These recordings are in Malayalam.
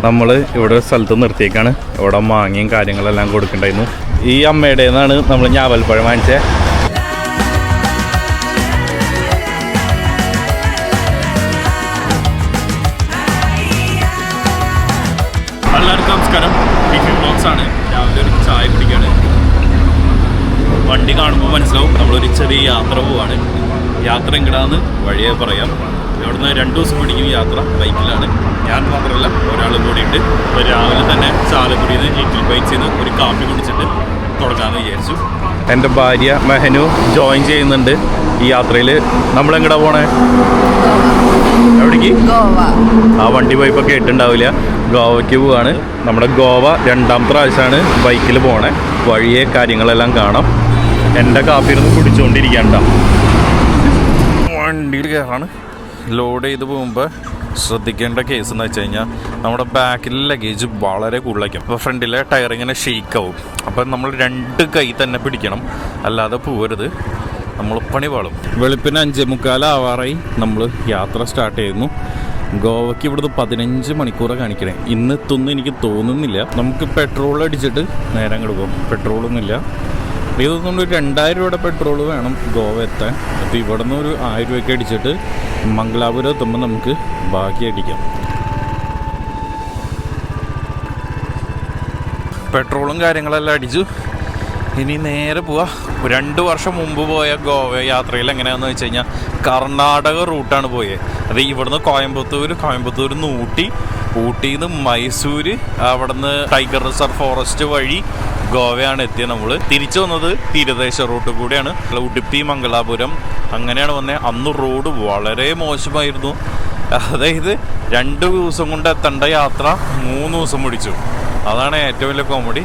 നമ്മൾ ഇവിടെ സ്ഥലത്ത് നിർത്തിയേക്കാണ്. ഇവിടെ മാങ്ങയും കാര്യങ്ങളെല്ലാം കൊടുക്കണ്ടായിരുന്നു. ഈ അമ്മയുടെ നിന്നാണ് നമ്മൾ ഞാവൽപ്പഴം വാങ്ങിച്ചത്. എല്ലാവർക്കും നമസ്കാരം. ബ്ലോഗ്സ് ആണ്. രാവിലെ ഒരു ചായ കുടിക്കുകയാണ്. വണ്ടി കാണുമ്പോൾ മനസ്സിലാവും നമ്മളൊരു ചെറിയ യാത്ര പോവാണ്. യാത്ര എങ്ങടാന്ന് വഴിയെ പറയാം. ഇവിടുന്ന് 2 ദിവസം പിടിക്കും യാത്ര. ബൈക്കിലാണ്. ഞാൻ മാത്രമല്ല, ഒരാളും കൂടിയിട്ട്. അപ്പോൾ രാവിലെ തന്നെ ചാലക്കുടിയിൽ നിന്ന് ലിറ്റിൽ ബൈറ്റ്സിൽ നിന്ന് ഒരു കാപ്പി കുടിച്ചിട്ട് തുടങ്ങാമെന്ന് വിചാരിച്ചു. എൻ്റെ ഭാര്യ മെഹനു ജോയിൻ ചെയ്യുന്നുണ്ട് ഈ യാത്രയിൽ. നമ്മളെങ്ങടാ പോണേ? എവിടേക്ക്? ആ വണ്ടി പോയപ്പോൾ കേട്ടിട്ടുണ്ടാവില്ല. ഗോവയ്ക്ക് പോവാണ്. നമ്മുടെ ഗോവ 2ാമത്തെ പ്രാവശ്യമാണ് ബൈക്കിൽ പോണേ. വഴിയെ കാര്യങ്ങളെല്ലാം കാണാം. എൻ്റെ കാപ്പിയൊന്നും കുടിച്ചുകൊണ്ടിരിക്കണ്ട. വണ്ടിയിൽ കയറാണ്. ലോഡ് ചെയ്ത് പോകുമ്പോൾ ശ്രദ്ധിക്കേണ്ട കേസ് എന്ന് വെച്ച് കഴിഞ്ഞാൽ നമ്മുടെ ബാക്കിലെ ലഗേജ് വളരെ കൂടുതലായിരിക്കും. അപ്പോൾ ഫ്രണ്ടിലെ ടയർ ഇങ്ങനെ ഷെയ്ക്കാവും. അപ്പം നമ്മൾ 2 കൈ തന്നെ പിടിക്കണം, അല്ലാതെ പോകരുത്. നമ്മൾ പണി പാളും. വെളുപ്പിന് 5:45 ആവാറായി നമ്മൾ യാത്ര സ്റ്റാർട്ട് ചെയ്യുന്നു. ഗോവയ്ക്ക് ഇവിടുന്ന് 15 മണിക്കൂറാണ് കാണിക്കണേ. ഇന്ന് എത്തുമെന്ന് എനിക്ക് തോന്നുന്നില്ല. നമുക്ക് പെട്രോൾ അടിച്ചിട്ട് നേരെ അങ്ങോട്ട് പോകും. പെട്രോളൊന്നുമില്ല. ഇതൊന്നും 2000 രൂപയുടെ പെട്രോൾ വേണം ഗോവ എത്താൻ. അപ്പോൾ ഇവിടെ നിന്ന് ഒരു 1000 രൂപയ്ക്ക് അടിച്ചിട്ട് മംഗലാപുരം എത്തുമ്പോൾ നമുക്ക് ബാക്കി അടിക്കാം. പെട്രോളും കാര്യങ്ങളെല്ലാം അടിച്ചു. ഇനി നേരെ പോവാ. 2 വർഷം മുമ്പ് പോയ ഗോവ യാത്രയിൽ എങ്ങനെയാണെന്ന് വെച്ച് കഴിഞ്ഞാൽ കർണാടക റൂട്ടാണ് പോയത്. അത് ഇവിടുന്ന് കോയമ്പത്തൂർ നിന്ന് ഊട്ടിയിൽ നിന്ന് മൈസൂർ, അവിടെ നിന്ന് ടൈഗർ റിസർവ് ഫോറസ്റ്റ് വഴി ഗോവയാണ് എത്തിയത്. നമ്മൾ തിരിച്ചു വന്നത് തീരദേശ റൂട്ട് കൂടിയാണ്. ഉടുപ്പി മംഗലാപുരം അങ്ങനെയാണ് വന്നത്. അന്ന് റോഡ് വളരെ മോശമായിരുന്നു. അതായത് 2 ദിവസം കൊണ്ട് എത്തേണ്ട യാത്ര 3 ദിവസം പിടിച്ചു. അതാണ് ഏറ്റവും വലിയ കോമഡി.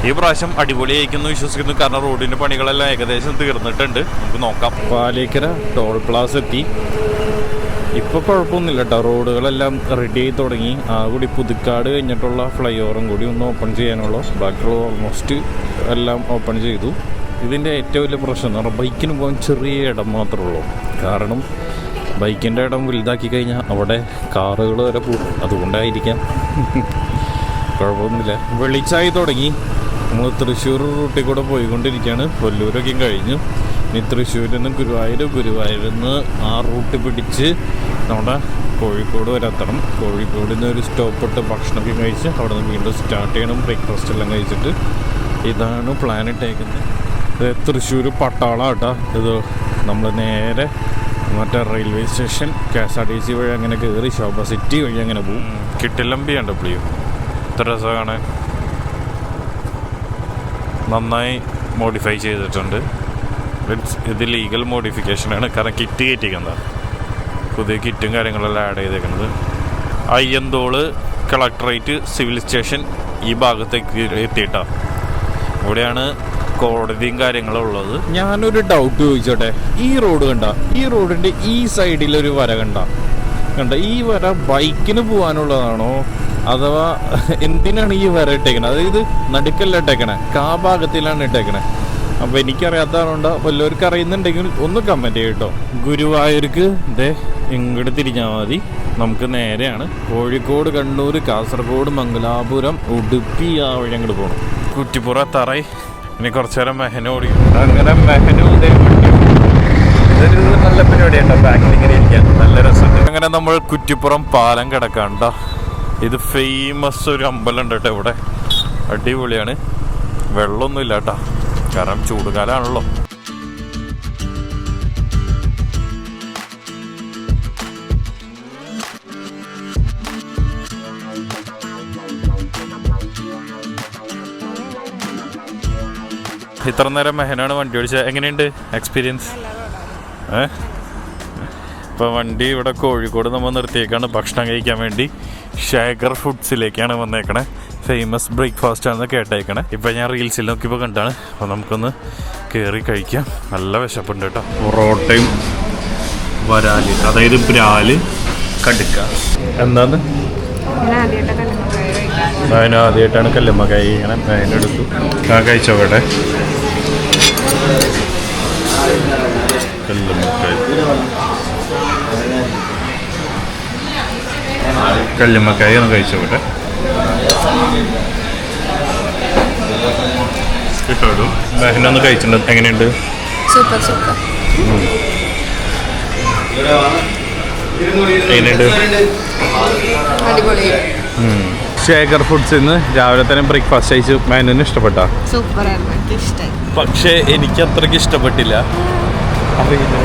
ഈ പ്രാവശ്യം അടിപൊളിയായിരിക്കുന്നു വിശ്വസിക്കുന്നു. കാരണം റോഡിൻ്റെ പണികളെല്ലാം ഏകദേശം തീർന്നിട്ടുണ്ട്. നമുക്ക് നോക്കാം. പാലേക്കര ടോൾ പ്ലാസ എത്തി. ഇപ്പോൾ കുഴപ്പമൊന്നുമില്ല കേട്ടോ. റോഡുകളെല്ലാം റെഡി ആയി തുടങ്ങി. ആ കൂടി പുതുക്കാട് കഴിഞ്ഞിട്ടുള്ള ഫ്ലൈ ഓവറും കൂടി ഒന്ന് ഓപ്പൺ ചെയ്യാനുള്ള. ബാക്കിയുള്ള ഓൾമോസ്റ്റ് എല്ലാം ഓപ്പൺ ചെയ്തു. ഇതിൻ്റെ ഏറ്റവും വലിയ പ്രശ്നം എന്ന് പറഞ്ഞാൽ ബൈക്കിന് പോകാൻ ചെറിയ ഇടം മാത്രമേ ഉള്ളൂ. കാരണം ബൈക്കിൻ്റെ ഇടം വലുതാക്കി കഴിഞ്ഞാൽ അവിടെ കാറുകൾ വരെ പോകും. അതുകൊണ്ടായിരിക്കാം. കുഴപ്പമൊന്നുമില്ല. വെളിച്ചായി തുടങ്ങി. നമ്മൾ തൃശ്ശൂർ റൂട്ടിൽ കൂടെ പോയിക്കൊണ്ടിരിക്കുകയാണ്. കൊല്ലൂരൊക്കെയും കഴിഞ്ഞു. ഇനി തൃശ്ശൂരിൽ നിന്ന് ഗുരുവായൂരിൽ നിന്ന് ആ റൂട്ട് പിടിച്ച് നമ്മുടെ കോഴിക്കോട് വരെ എത്തണം. കോഴിക്കോട് നിന്ന് ഒരു സ്റ്റോപ്പ് ഇട്ട് ഭക്ഷണമൊക്കെ കഴിച്ച് അവിടെ നിന്ന് വീണ്ടും സ്റ്റാർട്ട് ചെയ്യണം. ബ്രേക്ക്ഫാസ്റ്റ് എല്ലാം കഴിച്ചിട്ട്. ഇതാണ് പ്ലാൻ ഇട്ടേക്കുന്നത്. ഇത് തൃശ്ശൂർ പട്ടാളം കേട്ടോ. ഇത് നമ്മൾ നേരെ മറ്റേ റെയിൽവേ സ്റ്റേഷൻ KSRTC വഴി അങ്ങനെ കയറി ശോഭ സിറ്റി വഴി അങ്ങനെ പോകും. കിട്ടിലമ്പിയുണ്ട് പുള്ളിയും. ഇത്ര രസം കാണാൻ. നന്നായി മോഡിഫൈ ചെയ്തിട്ടുണ്ട്. ഇത് ലീഗൽ മോഡിഫിക്കേഷനാണ്. കാരണം കിറ്റ് കയറ്റിക്കുന്നത്. പുതിയ കിറ്റും കാര്യങ്ങളെല്ലാം ആഡ് ചെയ്തേക്കുന്നത്. അയ്യന്തോള് കളക്ടറേറ്റ് സിവിൽ സ്റ്റേഷൻ ഈ ഭാഗത്തേക്ക് എത്തിയിട്ടാണ്. ഇവിടെയാണ് കോടതിയും കാര്യങ്ങളും ഉള്ളത്. ഞാനൊരു ഡൗട്ട് ചോദിച്ചോട്ടെ. ഈ റോഡ് കണ്ട, ഈ റോഡിൻ്റെ ഈ സൈഡിലൊരു വര കണ്ട ഈ വര ബൈക്കിന് പോകാനുള്ളതാണോ അഥവാ എന്തിനാണ് ഈ വര ഇട്ടേക്കണത്? അതായത് നടുക്കല്ല ഇട്ടേക്കണേ, ഭാഗത്തിലാണ് ഇട്ടേക്കണേ. അപ്പോൾ എനിക്കറിയാത്തതുകൊണ്ട് വല്ലവർക്ക് അറിയുന്നുണ്ടെങ്കിൽ ഒന്ന് കമൻറ്റ് ചെയ്യട്ടോ. ഗുരുവായൂർക്ക് ഇങ്ങോട്ട് തിരിഞ്ഞാൽ മതി. നമുക്ക് നേരെയാണ് കോഴിക്കോട്, കണ്ണൂർ, കാസർഗോഡ്, മംഗലാപുരം, ഉടുപ്പി ആ വഴി അങ്ങോട്ട് പോകണം. കുറ്റിപ്പുറം എത്താറായി. ഇനി കുറച്ചു നേരം മെഹന ഓടിക്കും. അങ്ങനെ മെഹനും ഇതൊരു നല്ല പരിപാടിയാട്ടോ. ബാക്കിൽ ഇങ്ങനെ ഇരിക്കാൻ നല്ല രസമുണ്ട്. അങ്ങനെ നമ്മൾ കുറ്റിപ്പുറം പാലം കിടക്കാണ്ട. ഇത് ഫേമസ് ഒരു അമ്പലം ഉണ്ട് കേട്ടോ ഇവിടെ. അടിപൊളിയാണ്. വെള്ളമൊന്നുമില്ല കേട്ടോ, കാരണം ചൂടുകാലമാണല്ലോ. ഇത്ര നേരം മെഹനാണ് വണ്ടി ഓടിച്ചത്. എങ്ങനെയുണ്ട് എക്സ്പീരിയൻസ്? ഇപ്പോൾ വണ്ടി ഇവിടെ കോഴിക്കോട് നമ്മൾ നിർത്തിയേക്കാണ് ഭക്ഷണം കഴിക്കാൻ വേണ്ടി. ഷേഖർ ഫുഡ്സിലേക്കാണ് വന്നേക്കണേ. ഫേമസ് ബ്രേക്ക്ഫാസ്റ്റ് ആണെന്ന് കേട്ടേക്കണേ. ഇപ്പം ഞാൻ റീൽസിൽ നോക്കിയപ്പോൾ കണ്ടാണ്. അപ്പോൾ നമുക്കൊന്ന് കയറി കഴിക്കാം. നല്ല വിശപ്പുണ്ട് കേട്ടോ. പൊറോട്ടയും വരാല്, അതായത് ബ്രാല്, കടുക്ക. എന്താന്ന് അതിനാദ്യമായിട്ടാണ് കല്ലുമ്മക്കായി ഇങ്ങനെ അതിനെടുത്തു. കഴിച്ചോക്കട്ടെ. കല്ലുമ്മക്കായി ഒന്ന് കഴിച്ചോക്കട്ടെ. കിട്ടുമല്ലോ. മെഹനൊന്ന് കഴിച്ചിട്ടുണ്ട്, എങ്ങനെയുണ്ട്? Super super. എങ്ങനെയുണ്ട്? അടിപൊളി. ശേഖർ ഫുഡ്സിൽ നിന്ന് രാവിലെ തന്നെ ബ്രേക്ക്ഫാസ്റ്റ് കഴിച്ചു. മെഹനു ഇഷ്ടപ്പെട്ട? സൂപ്പറായിരുന്നു, എനിക്ക് ഇഷ്ടമായി. പക്ഷേ എനിക്ക് അത്രയ്ക്ക് ഇഷ്ടപ്പെട്ടില്ല.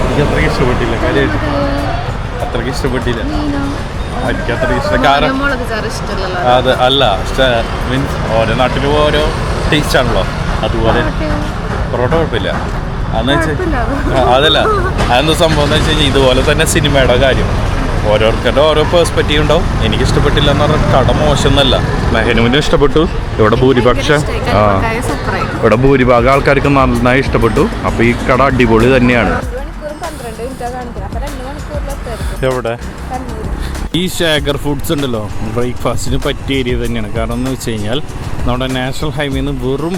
എനിക്ക് അത്രയ്ക്ക് ഇഷ്ടപ്പെട്ടില്ല, കാര്യമായിട്ട് അത്രയ്ക്ക് ഇഷ്ടപ്പെട്ടില്ല. എനിക്ക് അത്രയ്ക്ക് ഇഷ്ടം. കാരണം അത് അല്ല, മീൻസ് ഓരോ നാട്ടിലും ഓരോ ടേസ്റ്റ് ആണല്ലോ. അതുപോലെ പൊറോട്ട കുഴപ്പമില്ല. അതെന്ന് വെച്ചാൽ അതല്ല, അതെന്താ സംഭവം എന്ന് വെച്ച് കഴിഞ്ഞാൽ ഇതുപോലെ തന്നെ സിനിമയുടെ കാര്യം ഓരോരുത്തരുടെ ഓരോ പേഴ്സ്പെക്റ്റീവ് ഉണ്ടാവും. എനിക്ക് ഇഷ്ടപ്പെട്ടില്ല എന്ന് പറഞ്ഞാൽ കട മോശം എന്നല്ല, മെഹനുവിനും ഇഷ്ടപ്പെട്ടു. ഇവിടെ ഭൂരിഭാഗം ആൾക്കാർക്ക് നന്നായി ഇഷ്ടപ്പെട്ടു. അപ്പോൾ ഈ കട അടിപൊളി തന്നെയാണ്. എവിടെ ഈ ശേഖർ ഫുഡ്സ് ഉണ്ടല്ലോ, ബ്രേക്ക്ഫാസ്റ്റിന് പറ്റിയ ഏരിയ തന്നെയാണ്. കാരണം എന്ന് വെച്ച് കഴിഞ്ഞാൽ നമ്മുടെ നാഷണൽ ഹൈവേയിൽ നിന്ന് വെറും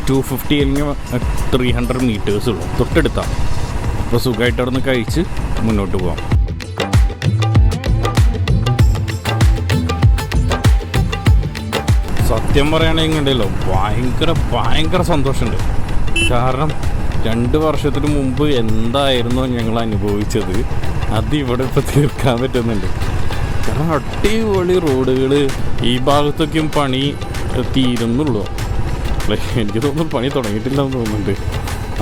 250 അല്ലെങ്കിൽ 300 മീറ്റേഴ്സ് ഉള്ളൂ, തൊട്ടടുത്താണ്. അപ്പോൾ സുഖമായിട്ട് അവിടെ നിന്ന് കഴിച്ച് മുന്നോട്ട് പോകാം. സത്യം പറയുകയാണെങ്കിൽ ഉണ്ടല്ലോ, ഭയങ്കര സന്തോഷമുണ്ട്. കാരണം 2 വർഷത്തിന് മുമ്പ് എന്തായിരുന്നു ഞങ്ങൾ അനുഭവിച്ചത്, അത് ഇവിടെ ഇപ്പോൾ തീർക്കാൻ പറ്റുന്നുണ്ട്. കാരണം അടിപൊളി റോഡുകൾ. ഈ ഭാഗത്തൊക്കെയും പണി തീരുന്നുള്ളൂ. എനിക്ക് തോന്നുന്നു പണി തുടങ്ങിയിട്ടില്ലെന്ന് തോന്നുന്നുണ്ട്.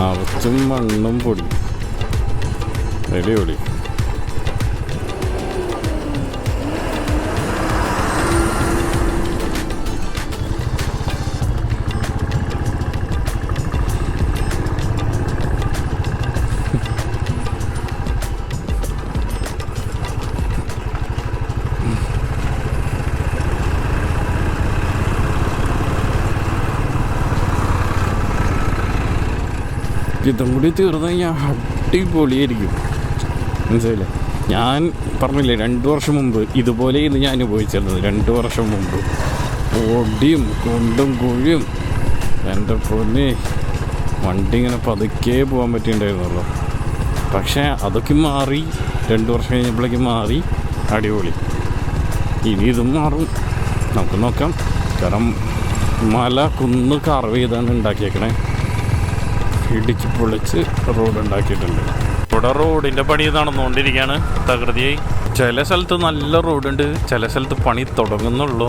അവച്ചും മണ്ണും പൊടി അടിപൊളി. ഇതും കൂടി തീർന്നു കഴിഞ്ഞാൽ അടിപൊളിയായിരിക്കും, മനസ്സിലായില്ലേ? ഞാൻ പറഞ്ഞില്ലേ 2 വർഷം മുമ്പ് ഇതുപോലെ ഇത് ഞാൻ അനുഭവിച്ചിരുന്നത്. 2 വർഷം മുമ്പ് ഓടിയും കൊണ്ടും കുഴിയും എൻ്റെ പൊന്നെ, വണ്ടി ഇങ്ങനെ പതുക്കെ പോകാൻ പറ്റിയിട്ടുണ്ടായിരുന്നല്ലോ. പക്ഷേ അതൊക്കെ മാറി, 2 വർഷം കഴിഞ്ഞപ്പോഴേക്ക് മാറി, അടിപൊളി. ഇനി ഇതും മാറും, നമുക്ക് നോക്കാം. കാരണം മല കുന്ന് കർവ് ചെയ്താണ് ഉണ്ടാക്കിയേക്കണേ. ഇടിച്ച് പൊളിച്ച് റോഡ് ഉണ്ടാക്കിയിട്ടുണ്ട്. ഇവിടെ റോഡിൻ്റെ പണി നടന്നുകൊണ്ടിരിക്കുകയാണ് തകൃതിയായി. ചില സ്ഥലത്ത് നല്ല റോഡുണ്ട്, ചില സ്ഥലത്ത് പണി തുടങ്ങുന്നുള്ളൂ.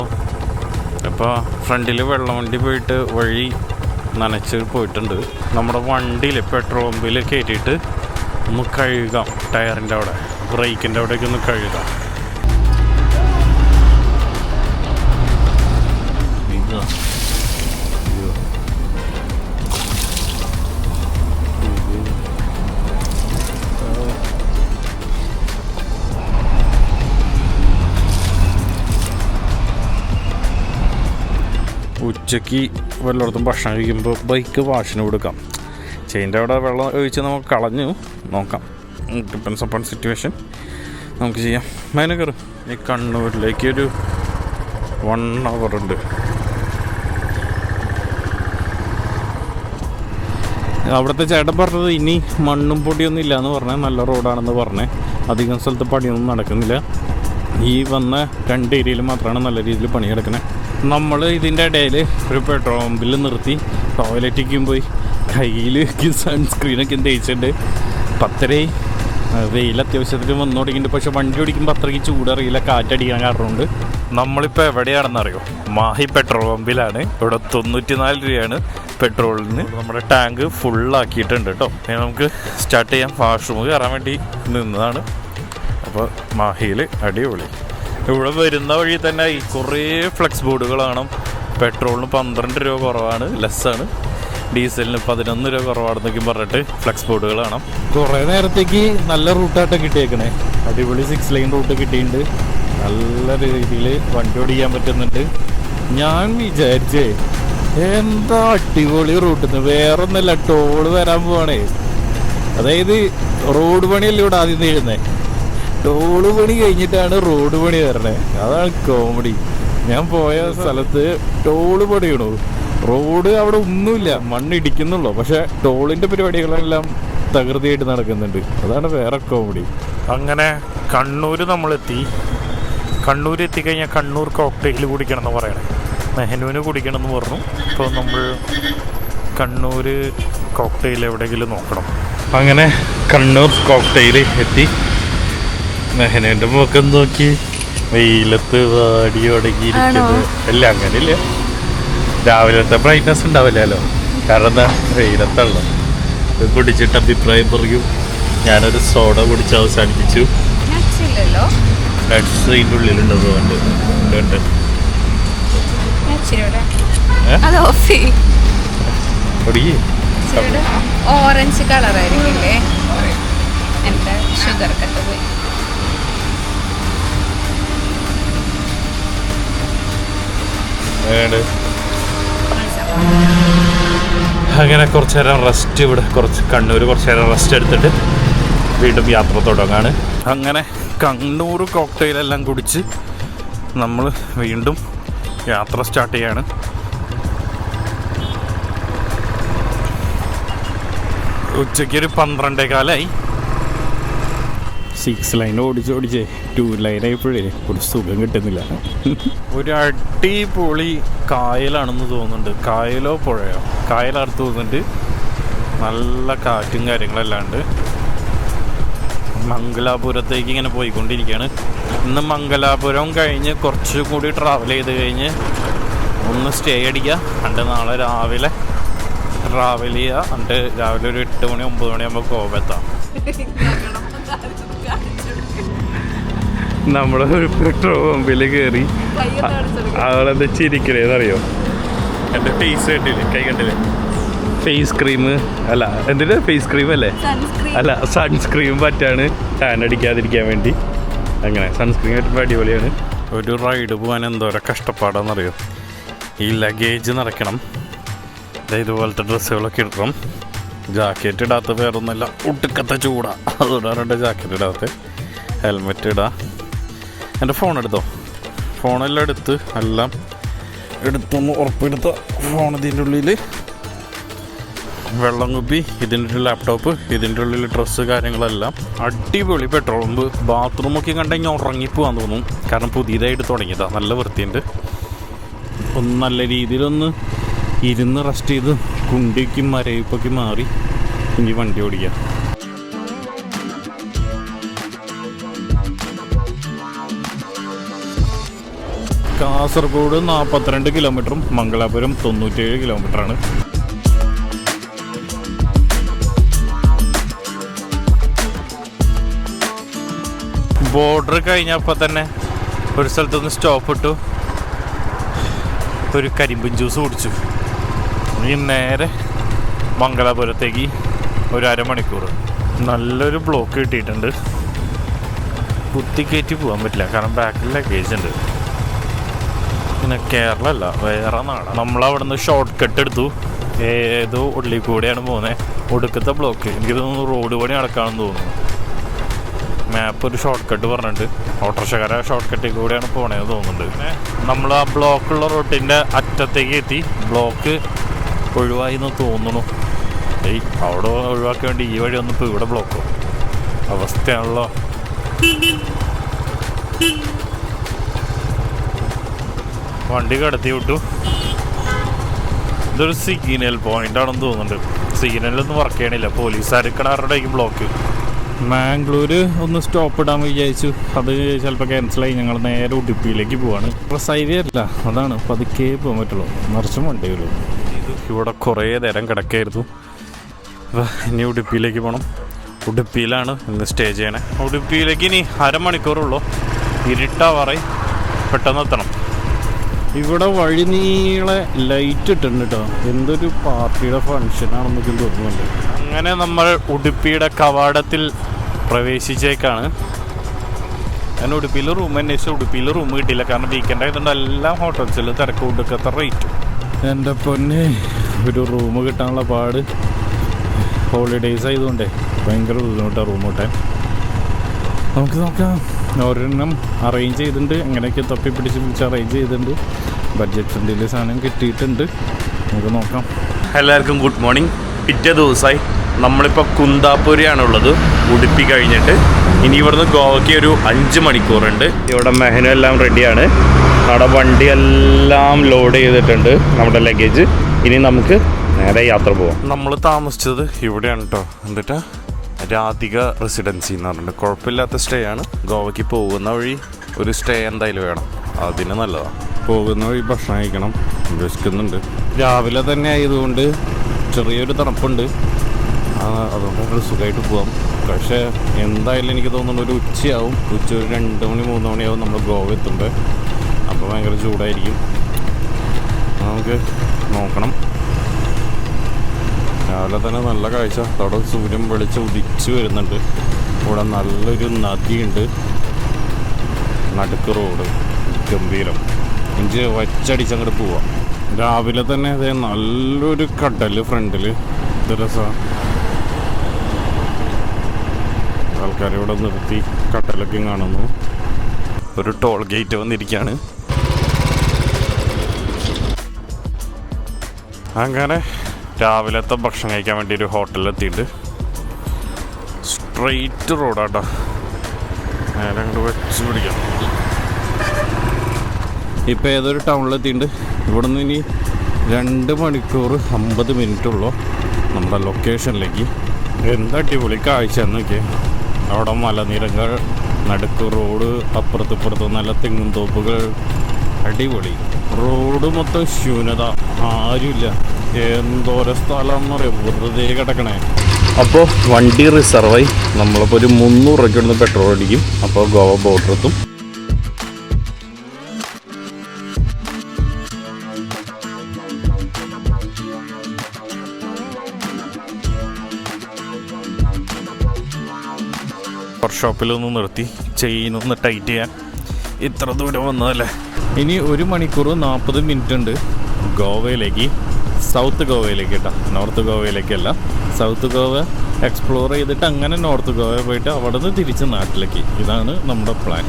അപ്പോൾ ഫ്രണ്ടിൽ വെള്ളം വണ്ടി പോയിട്ട് വഴി നനച്ച് പോയിട്ടുണ്ട്. നമ്മുടെ വണ്ടിയിൽ പെട്രോൾ പമ്പിൽ കയറ്റിയിട്ട് ഒന്ന് കഴുകാം. ടയറിൻ്റെ അവിടെ, ബ്രേക്കിൻ്റെ അവിടേക്ക് ഒന്ന് കഴുകാം. ഉച്ചയ്ക്ക് വല്ലയിടത്തും ഭക്ഷണം കഴിക്കുമ്പോൾ ബൈക്ക് വാഷിന് കൊടുക്കാം. ചെയിൻ്റെ അവിടെ വെള്ളം ഒഴിച്ച് നമുക്ക് കളഞ്ഞു നോക്കാം. ഡിപ്പെൻസ് അപ്പോൺ സിറ്റുവേഷൻ നമുക്ക് ചെയ്യാം. മേനകർ ഈ കണ്ണൂരിലേക്ക് ഒരു 1 hour ഉണ്ട്. അവിടുത്തെ ചേട്ടൻ പറഞ്ഞത് ഇനി മണ്ണും പൊടിയൊന്നും ഇല്ലയെന്ന് പറഞ്ഞാൽ, നല്ല റോഡാണെന്ന് പറഞ്ഞേ. അധികം സ്ഥലത്ത് പണിയൊന്നും നടക്കുന്നില്ല. ഈ വന്ന 2 ഏരിയയിൽ മാത്രമാണ് നല്ല രീതിയിൽ പണി കിടക്കുന്നത്. നമ്മൾ ഇതിൻ്റെ ഇടയിൽ ഒരു പെട്രോൾ പമ്പിൽ നിർത്തി ടോയ്ലറ്റിലേക്കും പോയി കയ്യിൽ സൺസ്ക്രീനൊക്കെ തേച്ചിട്ടുണ്ട്. 10 വെയിൽ അത്യാവശ്യത്തിന് വന്നു തുടങ്ങിയിട്ടുണ്ട്. പക്ഷെ വണ്ടി ഓടിക്കുമ്പോൾ അത്രയ്ക്ക് ചൂടറിയില്ല, കാറ്റടിക്കാൻ കാരണമുണ്ട്. നമ്മളിപ്പോൾ എവിടെയാണെന്നറിയോ? മാഹി പെട്രോൾ പമ്പിലാണ്. ഇവിടെ 94 രൂപയാണ് പെട്രോളിന്. നമ്മുടെ ടാങ്ക് ഫുള്ളാക്കിയിട്ടുണ്ട് കേട്ടോ. ഇനി നമുക്ക് സ്റ്റാർട്ട് ചെയ്യാം. വാഷ്റൂം കയറാൻ വേണ്ടി നിന്നതാണ്. അപ്പോൾ മാഹിയിൽ അടിപൊളി. ഇവിടെ വരുന്ന വഴി തന്നെ ഈ കുറേ ഫ്ലെക്സ് ബോർഡുകൾ കാണാം. പെട്രോളിന് 12 രൂപ കുറവാണ്, ലെസ്സാണ്. ഡീസലിന് 11 രൂപ കുറവാണെന്നൊക്കെ പറഞ്ഞിട്ട് ഫ്ലെക്സ് ബോർഡുകൾ കാണാം. കുറേ നേരത്തേക്ക് നല്ല റൂട്ടായിട്ട് കിട്ടിയേക്കണേ. അടിപൊളി 6 ലൈൻ റൂട്ട് കിട്ടിയിട്ടുണ്ട്. നല്ല രീതിയിൽ വണ്ടി ഓടിക്കാൻ പറ്റുന്നുണ്ട്. ഞാൻ വിചാരിച്ചേ എന്താ അടിപൊളി റൂട്ടിന്ന്, വേറെ ഒന്നല്ല, ടോള് വരാൻ പോവാണേ. അതായത് റോഡ് പണിയല്ലേ ഇവിടെ ആദ്യം ചെയ്യുന്നത്, ടോള് പണി കഴിഞ്ഞിട്ടാണ് റോഡ് പണി വരണേ. അതാണ് കോമഡി. ഞാൻ പോയ സ്ഥലത്ത് ടോള് പണിയണു, റോഡ് അവിടെ ഒന്നുമില്ല, മണ്ണിടിക്കുന്നുള്ളൂ. പക്ഷെ ടോളിൻ്റെ പരിപാടികളെല്ലാം തകൃതിയായിട്ട് നടക്കുന്നുണ്ട്. അതാണ് വേറെ കോമഡി. അങ്ങനെ കണ്ണൂർ നമ്മളെത്തി. കണ്ണൂർ എത്തിക്കഴിഞ്ഞാൽ കണ്ണൂർ കോക്ടെയിൽ കുടിക്കണം എന്ന് പറയണേ. മെഹനുവിന് കുടിക്കണമെന്ന് പറഞ്ഞു. ഇപ്പോൾ നമ്മൾ കണ്ണൂർ കോക്ടെയിൽ എവിടെയെങ്കിലും നോക്കണം. അങ്ങനെ കണ്ണൂർ കോക്ടെയിൽ എത്തി. മെഹനുവിൻ്റെ മുഖം നോക്കി, വെയിലത്ത് വാടി തുടങ്ങിയിരിക്കുന്നത്. അല്ല അങ്ങനെയില്ല, രാവിലത്തെ ബ്രൈറ്റ്നസ് ഉണ്ടാവില്ലല്ലോ, കാരണം എന്താ വെയിലത്തുള്ള. ഇത് കുടിച്ചിട്ട് അഭിപ്രായം പറയൂ. ഞാനൊരു സോഡ കുടിച്ച് അവസാനിപ്പിച്ചു. നട്ട്സ് ഇതിൻ്റെ ഉള്ളിലുണ്ടെന്ന് ഉണ്ട്. ഓറഞ്ച് കളർ ആയിരിക്കില്ലേ? എന്റെ ഷുഗർ കട്ട് പോയി. അങ്ങനെ കുറച്ച് നേരം റെസ്റ്റ്, ഇവിടെ കണ്ണൂർ കുറച്ച് നേരം റെസ്റ്റ് എടുത്തിട്ട് വീണ്ടും യാത്ര തുടങ്ങാണ്. അങ്ങനെ കണ്ണൂർ കോക്ടെയിലെല്ലാം കുടിച്ച് നമ്മൾ വീണ്ടും യാത്ര സ്റ്റാർട്ട് ചെയ്യാണ്. ഉച്ചയ്ക്കൊരു 12:15. 6 ലൈൻ ഓടിച്ചോടിച്ചേ 2 ലൈനായപ്പോഴേ ഒരു സുഖം കിട്ടുന്നില്ല. ഒരു അടിപൊളി കായലാണെന്ന് തോന്നുന്നുണ്ട്. കായലോ പുഴയോ, കായലടുത്ത് തോന്നുന്നുണ്ട്. നല്ല കാറ്റും കാര്യങ്ങളല്ലാണ്ട് മംഗലാപുരത്തേക്ക് ഇങ്ങനെ പോയിക്കൊണ്ടിരിക്കുകയാണ്. ഇന്ന് മംഗലാപുരം കഴിഞ്ഞ് കുറച്ചുകൂടി ട്രാവൽ ചെയ്ത് കഴിഞ്ഞ് ഒന്ന് സ്റ്റേ അടിക്കുക. എന്നിട്ട് നാളെ രാവിലെ ട്രാവൽ ചെയ്യുക. എന്നിട്ട് രാവിലെ ഒരു 8 മണി 9 മണിയാകുമ്പോൾ കോവെത്താം. നമ്മുടെ ഒരു പെട്രോൾ പമ്പിൽ കയറി അവളെന്താ ചിരിക്കണേന്നറിയോ? എൻ്റെ ഫേസ് കണ്ടില്ലേ, കൈ കണ്ടില്ലേ? ഫേസ് ക്രീം അല്ല, എന്തിൻ്റെ ഫേസ് ക്രീം അല്ലേ? അല്ല, സൺസ്ക്രീം പറ്റാണ് ടാൻ അടിക്കാതിരിക്കാൻ വേണ്ടി. അങ്ങനെ സൺസ്ക്രീൻ ആയിട്ടുള്ള അടിപൊളിയാണ്. ഒരു റൈഡ് പോകാൻ എന്തോരം കഷ്ടപ്പാടാണെന്നറിയോ? ഈ ലഗേജ് നിറയ്ക്കണം, ഇതുപോലത്തെ ഡ്രസ്സുകളൊക്കെ ഇടണം. ജാക്കറ്റ് ഇടാത്ത വേറൊന്നുമല്ല, ഒട്ടുക്കത്തെ ചൂടാ, അതുകൊണ്ടാണ് ജാക്കറ്റ് ഇടാത്ത. ഹെൽമെറ്റ് ഇടാം. എൻ്റെ ഫോൺ എടുത്തോ? ഫോണെല്ലാം എടുത്ത് എല്ലാം എടുത്തൊന്ന് ഉറപ്പെടുത്ത. ഫോൺ ഇതിൻ്റെ ഉള്ളിൽ, വെള്ളം കുപ്പി, ഇതിൻ്റെ ഉള്ളിൽ ലാപ്ടോപ്പ്, ഇതിൻ്റെ ഉള്ളിൽ ഡ്രസ്സ് കാര്യങ്ങളെല്ലാം. അടിപൊളി പെട്രോൾ പമ്പ്. ബാത്റൂമൊക്കെ കണ്ടുകഴിഞ്ഞാൽ ഉറങ്ങിപ്പോവാൻ തോന്നും, കാരണം പുതിയതായിട്ട് തുടങ്ങിയതാണ്. നല്ല വൃത്തിയുണ്ട്. ഒന്ന് നല്ല രീതിയിലൊന്ന് ഇരുന്ന് റെസ്റ്റ് ചെയ്ത് കുണ്ടിക്കും മരയിപ്പൊക്കെ മാറി ഇനി വണ്ടി ഓടിക്കുക. കാസർഗോഡ് 42 കിലോമീറ്ററും മംഗലാപുരം 97 കിലോമീറ്ററാണ്. ബോർഡർ കഴിഞ്ഞപ്പോൾ തന്നെ ഒരു സ്ഥലത്തുനിന്ന് സ്റ്റോപ്പ് ഇട്ടു, ഒരു കരിമ്പിൻ ജ്യൂസ് കുടിച്ചു. ഇനി നേരെ മംഗലാപുരത്തേക്ക് ഒരു അരമണിക്കൂർ. നല്ലൊരു ബ്ലോക്ക് കിട്ടിയിട്ടുണ്ട്. കുത്തിക്കയറ്റി പോകാൻ പറ്റില്ല, കാരണം ബാക്കിൽ ലഗേജ് ഉണ്ട്. പിന്നെ കേരള അല്ല, വേറെ നാടാണ്. നമ്മളവിടെ നിന്ന് ഷോർട്ട് കട്ട് എടുത്തു. ഏതോ ഉള്ളിൽ കൂടെയാണ് പോകുന്നത്. ഒടുക്കത്തെ ബ്ലോക്ക്. എനിക്ക് തോന്നുന്നു റോഡ് പണി നടക്കാമെന്ന് തോന്നുന്നു. മാപ്പ് ഒരു ഷോർട്ട് കട്ട് പറഞ്ഞിട്ടുണ്ട്. ഓട്ടോറിക്ഷക്കാരെ ഷോർട്ട് കട്ടിൽ കൂടെയാണ് പോകണതെന്ന് തോന്നുന്നുണ്ട്. പിന്നെ നമ്മൾ ആ ബ്ലോക്കുള്ള റോട്ടിൻ്റെ അറ്റത്തേക്ക് എത്തി. ബ്ലോക്ക് ഒഴിവായി എന്ന് തോന്നുന്നു. അവിടെ ഒഴിവാക്കാൻ വേണ്ടി ഈ വഴി വന്നപ്പോൾ ഇവിടെ ബ്ലോക്കോ അവസ്ഥയാണല്ലോ. വണ്ടി കടത്തി വിട്ടു. ഇതൊരു സിഗ്നൽ പോയിന്റ് ആണെന്ന് തോന്നുന്നുണ്ട്. സിഗ്നലൊന്നും വർക്ക് ചെയ്യണില്ല, പോലീസുകാരുടെ ബ്ലോക്ക്. മാംഗ്ലൂര് ഒന്ന് സ്റ്റോപ്പ് ഇടാൻ വിചാരിച്ചു, അത് ചിലപ്പോൾ ക്യാൻസലായി. ഞങ്ങൾ നേരെ ഉടുപ്പിയിലേക്ക് പോവാണ്. പ്ലസ് ഹൈവേ അല്ല, അതാണ് പതുക്കെ പോകാൻ പറ്റുള്ളൂ, നിറച്ചും വണ്ടികളോ. ഇവിടെ കുറേ നേരം കിടക്കായിരുന്നു. ഇനി ഉടുപ്പിയിലേക്ക് പോകണം. ഉടുപ്പിയിലാണ് ഇന്ന് സ്റ്റേ ചെയ്യണേ. ഉടുപ്പിയിലേക്ക് ഇനി അരമണിക്കൂറുള്ളൂ. ഇരുട്ടാവാറായി, പെട്ടെന്ന് എത്തണം. ഇവിടെ വഴി നീളെ ലൈറ്റ് ഇട്ടുണ്ട് കേട്ടോ. എന്തൊരു പാർട്ടിയുടെ ഫങ്ഷനാണെന്നൊക്കെ തോന്നുന്നുണ്ട്. അങ്ങനെ നമ്മൾ ഉടുപ്പിയുടെ കവാടത്തിൽ പ്രവേശിച്ചേക്കാണ്. ഞാൻ ഉടുപ്പിയിൽ റൂം അന്വേഷിച്ചു. ഉടുപ്പിയിൽ റൂം കിട്ടിയില്ല, കാരണം വീക്കെൻഡ് ആയതുകൊണ്ട് എല്ലാം ഹോട്ടൽസിൽ തിരക്ക് കൊടുക്കത്ത റേറ്റ്. എൻ്റെ പൊന്നെ, ഒരു റൂം കിട്ടാനുള്ള പാട്. ഹോളിഡേയ്സ് ആയതുകൊണ്ടേ ഭയങ്കര ബുദ്ധിമുട്ടാണ് റൂം കിട്ടാൻ. നമുക്ക് നോക്കാം. ഒരെണ്ണം അറേഞ്ച് ചെയ്തിട്ടുണ്ട്, എങ്ങനെയൊക്കെ തപ്പി പിടിച്ച് അറേഞ്ച് ചെയ്തിട്ടുണ്ട്. ബഡ്ജറ്റ് ഫ്രണ്ട്ലി സാധനം കിട്ടിയിട്ടുണ്ട്. നമുക്ക് നോക്കാം. എല്ലാവർക്കും ഗുഡ് മോർണിംഗ്. പിറ്റേ ദിവസമായി. നമ്മളിപ്പോൾ കുന്താപുരയാണുള്ളത്, ഉടുപ്പി കഴിഞ്ഞിട്ട്. ഇനി ഇവിടുന്ന് ഗോവയ്ക്ക് ഒരു 5 മണിക്കൂറുണ്ട്. ഇവിടെ മെഹനും എല്ലാം റെഡിയാണ്. നമ്മുടെ വണ്ടിയെല്ലാം ലോഡ് ചെയ്തിട്ടുണ്ട്, നമ്മുടെ ലഗേജ്. ഇനി നമുക്ക് നേരെ യാത്ര പോവാം. നമ്മൾ താമസിച്ചത് ഇവിടെയാണ് കേട്ടോ. എന്നിട്ട് രാധിക റെസിഡൻസി എന്ന് പറഞ്ഞിട്ട് കുഴപ്പമില്ലാത്ത സ്റ്റേ ആണ്. ഗോവയ്ക്ക് പോകുന്ന വഴി ഒരു സ്റ്റേ എന്തായാലും വേണം, അതിന് നല്ലതാണ്. പോകുന്ന വഴി ഭക്ഷണം കഴിക്കണം, വിശക്കുന്നുണ്ട്. രാവിലെ തന്നെ ആയതുകൊണ്ട് ചെറിയൊരു തണുപ്പുണ്ട്, അതുകൊണ്ട് ഞങ്ങൾ സുഖമായിട്ട് പോകാം. പക്ഷേ എന്തായാലും എനിക്ക് തോന്നുന്നു ഒരു ഉച്ചയാവും, ഒരു 2 മണി 3 മണിയാവും നമ്മൾ ഗോവ എത്തുമ്പോൾ. അപ്പോൾ ഭയങ്കര ചൂടായിരിക്കും, നമുക്ക് നോക്കണം. രാവിലെ തന്നെ നല്ല കാഴ്ച, അവിടെ സൂര്യൻ വെളിച്ച് ഉദിച്ച് വരുന്നുണ്ട്. ഇവിടെ നല്ലൊരു നദിയുണ്ട്, നടുക്ക് റോഡ്, ഗംഭീരം. എനിക്ക് വച്ചടിച്ചങ്ങോട്ട് പോവാം. രാവിലെ തന്നെ അതേ നല്ലൊരു കടൽ ഫ്രണ്ടിൽ, ഇത് രസമാണ്. ആൾക്കാർ ഇവിടെ നിർത്തി കടലൊക്കെ കാണുന്നു. ഒരു ടോൾ ഗേറ്റ് വന്നിരിക്കുകയാണ്. അങ്ങനെ രാവിലത്തെ ഭക്ഷണം കഴിക്കാൻ വേണ്ടി ഒരു ഹോട്ടലിലെത്തിയിട്ട് സ്ട്രെയിറ്റ് റോഡാട്ടോ, നേരെ അങ്ങോട്ട് വെച്ച് പിടിക്കാം. ഇപ്പോൾ ഏതൊരു ടൗണിലെത്തിയിട്ടുണ്ട്. ഇവിടെ നിന്ന് ഇനി 2 മണിക്കൂർ 50 മിനിറ്റുള്ളൂ നമ്മുടെ ലൊക്കേഷനിലേക്ക്. എന്താ അടിപൊളി കാഴ്ച എന്നൊക്കെ. അവിടെ മലനിരകൾ, നടുക്ക് റോഡ്, അപ്പുറത്തിപ്പുറത്ത് നല്ല തെങ്ങും തോപ്പുകൾ, അടിപൊളി. റോഡ് മൊത്തം ശൂന്യത, ആരുമില്ല. എന്തോരോ സ്ഥലം എന്ന് പറയാം, വെറുതെ കിടക്കണേ. അപ്പോൾ വണ്ടി റിസർവായി. നമ്മളിപ്പോൾ ഒരു 300 രൂപയ്ക്ക് ഇവിടുന്ന് പെട്രോൾ അടിക്കും. അപ്പോൾ ഗോവ ബോർഡർ എത്തും. വർക്ക്ഷോപ്പിലൊന്ന് നിർത്തി ചെയിനൊന്ന് ടൈറ്റ് ചെയ്യാൻ. ഇത്ര ദൂരം വന്നതല്ലേ. ഇനി 1 മണിക്കൂർ 40 മിനിറ്റ് ഉണ്ട് ഗോവയിലേക്ക്, സൗത്ത് ഗോവയിലേക്ക് കേട്ടോ, നോർത്ത് ഗോവയിലേക്കല്ല. സൗത്ത് ഗോവ എക്സ്പ്ലോർ ചെയ്തിട്ട് അങ്ങനെ നോർത്ത് ഗോവ പോയിട്ട് അവിടെ നിന്ന് തിരിച്ച് നാട്ടിലേക്ക്. ഇതാണ് നമ്മുടെ പ്ലാൻ.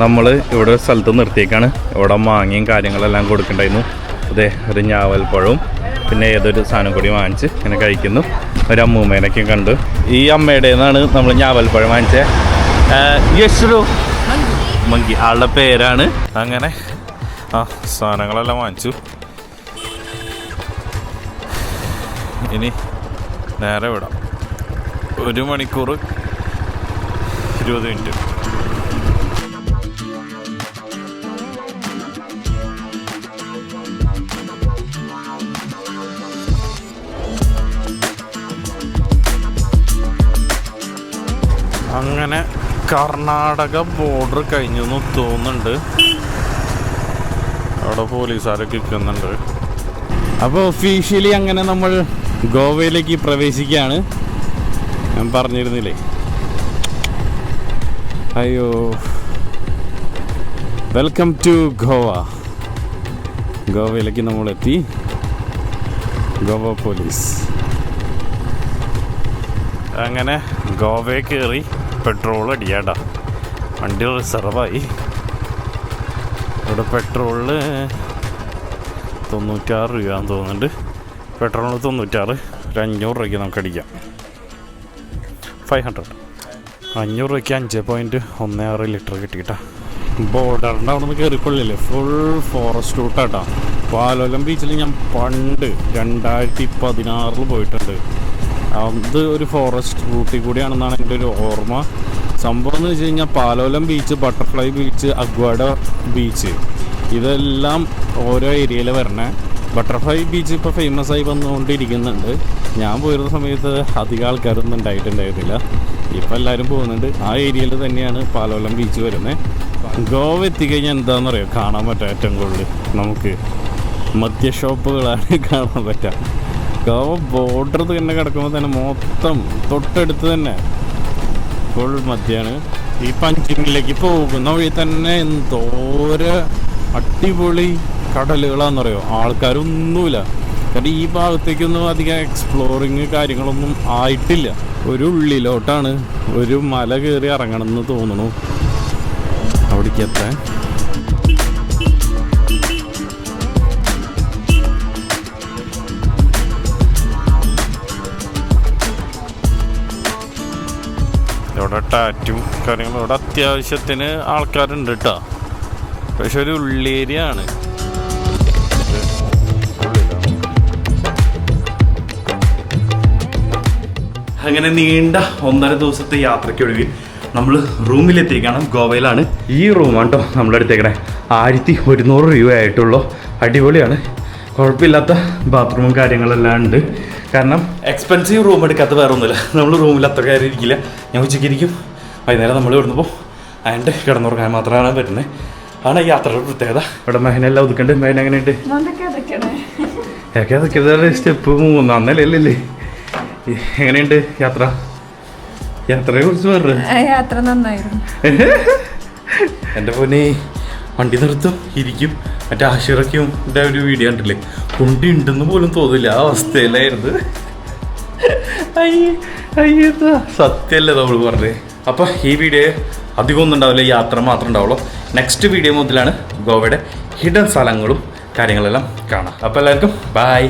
നമ്മൾ ഇവിടെ ഒരു സ്ഥലത്ത് നിർത്തിയേക്കാണ്. ഇവിടെ മാങ്ങയും കാര്യങ്ങളെല്ലാം കൊടുക്കണ്ടായിരുന്നു. അതെ, ഒരു ഞാവൽപ്പഴവും പിന്നെ ഏതൊരു സാധനം കൂടി വാങ്ങിച്ച് ഇങ്ങനെ കഴിക്കുന്നു. ഒരു അമ്മൂമ്മേനൊക്കെ കണ്ടു. ഈ അമ്മയുടെ നിന്നാണ് നമ്മൾ ഞാവൽപ്പഴം വാങ്ങിച്ചത്. യശ്രു മങ്കി ആളുടെ പേരാണ്. അങ്ങനെ സാധനങ്ങളെല്ലാം വാങ്ങിച്ചു. ഇനി നേരെ വിടാം. 1 മണിക്കൂർ 20 മിനിറ്റ്. അങ്ങനെ കർണാടക ബോർഡർ കഴിഞ്ഞു എന്ന് തോന്നുന്നുണ്ട്. അവിടെ പോലീസുകാരൊക്കെ നിൽക്കുന്നുണ്ട്. അപ്പോൾ ഒഫീഷ്യലി അങ്ങനെ നമ്മൾ ഗോവയിലേക്ക് പ്രവേശിക്കുകയാണ്. ഞാൻ പറഞ്ഞിരുന്നില്ലേ, അയ്യോ. Welcome to Goa. ഗോവയിലേക്ക് നമ്മളെത്തി. ഗോവ പോലീസ്. അങ്ങനെ ഗോവയിൽ കയറി പെട്രോൾ അടിയാടാ. വണ്ടി റിസർവായി. ഇവിടെ പെട്രോളിന് 96 രൂപയാന്ന് തോന്നുന്നുണ്ട്. പെട്രോളിന് 96, ഒരു 500 രൂപയ്ക്ക് നമുക്ക് അടിക്കാം. 500, 500 രൂപയ്ക്ക് 5.16 ലിറ്റർ കിട്ടിയിട്ടാ. ബോർഡറിൻ്റെ അവിടെ നിന്ന് കയറിക്കൊള്ളില്ലേ, ഫുൾ ഫോറസ്റ്റ് റൂട്ടാട്ടാ. പാലോലം ബീച്ചിൽ ഞാൻ പണ്ട് 2016 പോയിട്ടുണ്ട്. അത് ഒരു ഫോറസ്റ്റ് റൂട്ടിൽ കൂടിയാണെന്നാണ് എൻ്റെ ഒരു ഓർമ്മ. സംഭവം എന്ന് വെച്ച് കഴിഞ്ഞാൽ Palolem beach, butterfly beach, Aguada beach, ഇതെല്ലാം ഓരോ ഏരിയയിൽ വരണേ. ബട്ടർഫ്ലൈ ബീച്ച് ഇപ്പോൾ ഫേമസ് ആയി വന്നുകൊണ്ടിരിക്കുന്നുണ്ട്. ഞാൻ പോയിരുന്ന സമയത്ത് അധികം ആൾക്കാരൊന്നും ഉണ്ടായിട്ടുണ്ടായിരുന്നില്ല. ഇപ്പോൾ എല്ലാവരും പോകുന്നുണ്ട്. ആ ഏരിയയിൽ തന്നെയാണ് പാലോലം ബീച്ച് വരുന്നത്. ഗോവ എത്തിക്കഴിഞ്ഞാൽ എന്താണെന്നറിയോ കാണാൻ പറ്റുക? ഏറ്റവും കൂടുതൽ നമുക്ക് മദ്യ ഷോപ്പുകളാണ് കാണാൻ പറ്റുക. ഗോവ ബോർഡർ തന്നെ കിടക്കുമ്പോൾ തന്നെ മൊത്തം തൊട്ടടുത്ത് തന്നെ ഫുൾ മദ്യമാണ്. ഈ പഞ്ചിങ്ങിലേക്ക് പോകുന്ന വഴി തന്നെ എന്തോരം അടിപൊളി കടലുകളാണെന്നറിയോ. ആൾക്കാരൊന്നുമില്ല. കാരണം ഈ ഭാഗത്തേക്കൊന്നും അധികം എക്സ്പ്ലോറിങ് കാര്യങ്ങളൊന്നും ആയിട്ടില്ല. ഒരു ഉള്ളിലോട്ടാണ്, ഒരു മല കയറി ഇറങ്ങണമെന്ന് തോന്നുന്നു അവിടേക്ക് എത്താൻ. ഇവിടെ ടാറ്റു കാര്യങ്ങളും ഇവിടെ അത്യാവശ്യത്തിന് ആൾക്കാരുണ്ട് കേട്ടോ. പക്ഷെ ഒരു ഉള്ളേരിയ ആണ്. അങ്ങനെ നീണ്ട 1.5 ദിവസത്തെ യാത്രയ്ക്കൊടുവിൽ നമ്മൾ റൂമിലെത്തിയേക്കാണ്. ഗോവയിലാണ്. ഈ റൂമാണ് കേട്ടോ നമ്മളെടുത്തേക്കണേ. 1100 രൂപയായിട്ടുള്ളൂ. അടിപൊളിയാണ്, കുഴപ്പമില്ലാത്ത ബാത്റൂമും കാര്യങ്ങളെല്ലാം ഉണ്ട്. കാരണം എക്സ്പെൻസീവ് റൂം എടുക്കാത്ത വേറെ ഒന്നുമില്ല. നമ്മൾ റൂമിൽ അത്ര കാര്യം ഇരിക്കില്ല. ഞാൻ ഉച്ചയ്ക്ക് ഇരിക്കും, വൈകുന്നേരം നമ്മൾ ഇവിടുന്ന് പോകും. അതിൻ്റെ കിടന്നുറങ്ങാൻ മാത്രമാണ് പറ്റുന്നത്. ആണ് ഈ യാത്രയുടെ പ്രത്യേകത. ഇവിടെ മെഹനെല്ലാം ഒതുക്കണ്ട്. മെഹൻ എങ്ങനെയുണ്ട്? അതൊക്കെ സ്റ്റെപ്പ് 3-ാം നിലയല്ലേ? എങ്ങനെയുണ്ട് യാത്ര? യാത്രയെ കുറിച്ച് പറഞ്ഞു. യാത്ര നന്നായിരുന്നു. എൻ്റെ പൊന്നെ, വണ്ടി നിർത്തും, ഇരിക്കും. മറ്റേ ആശിറക്കും ഒരു വീഡിയോ കണ്ടില്ലേ, കുണ്ടി ഉണ്ടെന്ന് പോലും തോന്നില്ല, ആ അവസ്ഥയിലായിരുന്നു. അയ്യത്താ സത്യമല്ലേ നമ്മൾ പറഞ്ഞത്. അപ്പോൾ ഈ വീഡിയോ അധികം ഒന്നും ഉണ്ടാവില്ല, യാത്ര മാത്രമേ ഉണ്ടാവുള്ളൂ. നെക്സ്റ്റ് വീഡിയോ മുതലാണ് ഗോവയുടെ ഹിഡൻ സ്ഥലങ്ങളും കാര്യങ്ങളെല്ലാം കാണാം. അപ്പോൾ എല്ലാവർക്കും ബൈ.